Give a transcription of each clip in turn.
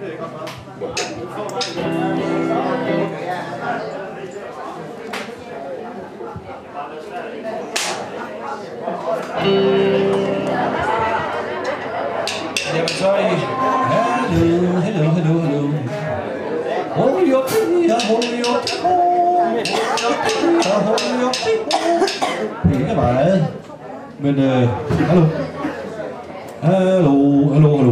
Jamen så er I... Hallo. Hold op, ikke meget. Men hallo.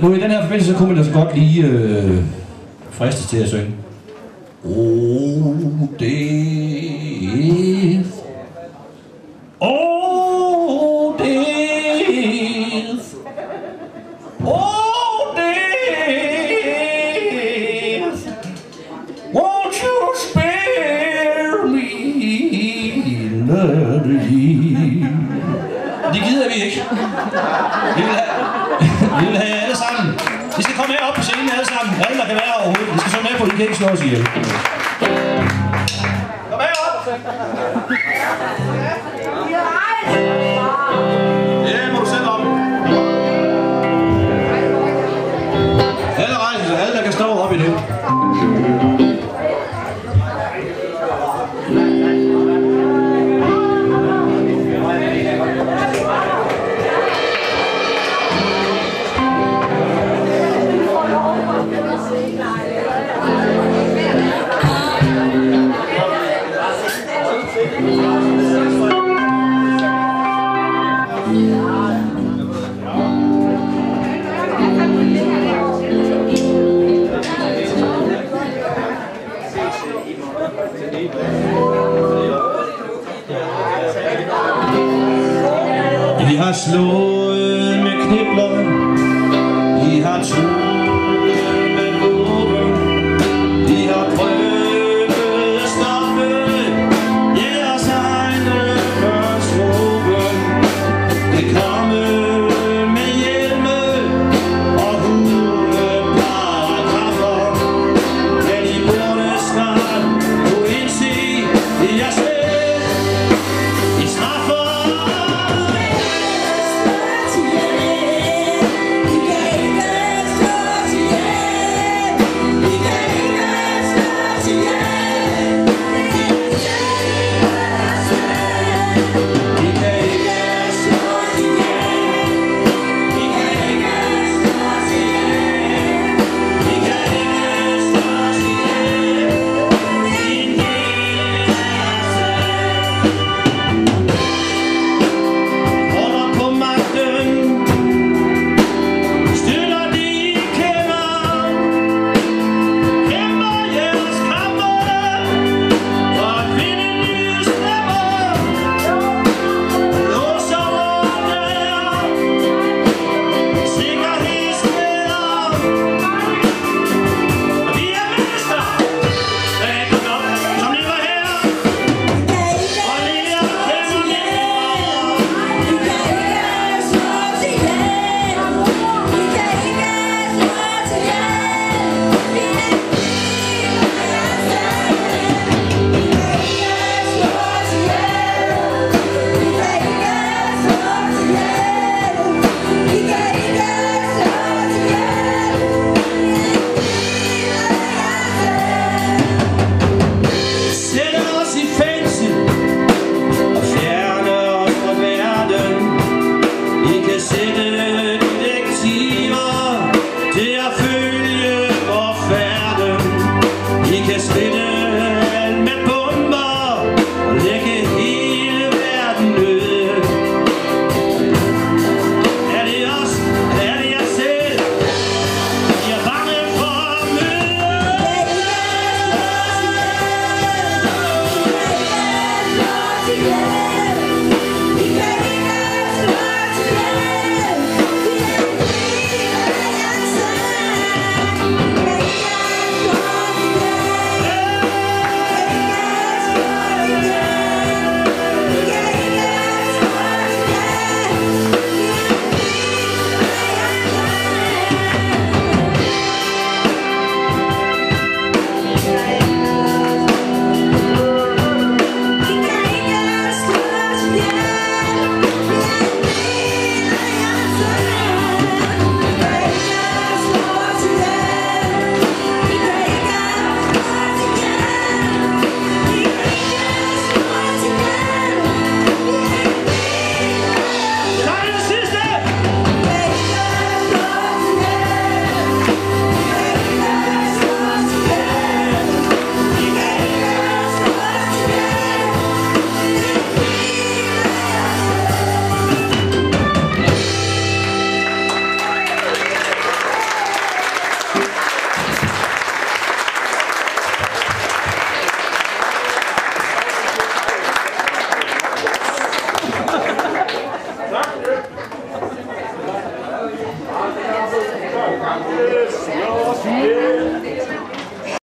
Nu i den her forbindelse, så kunne man da så godt lige fristes til at synge. Det gider vi ikke. Vi vil have alle sammen. Vi skal komme herop på scenen alle sammen. Alle der kan være overhovedet. Vi skal så med på, at I kan ikke slå os ihjel. Kom herop! Ja, må du selv om. Alle rejser sig. Alle der kan stå op endnu. Vi har slået med knibler, vi har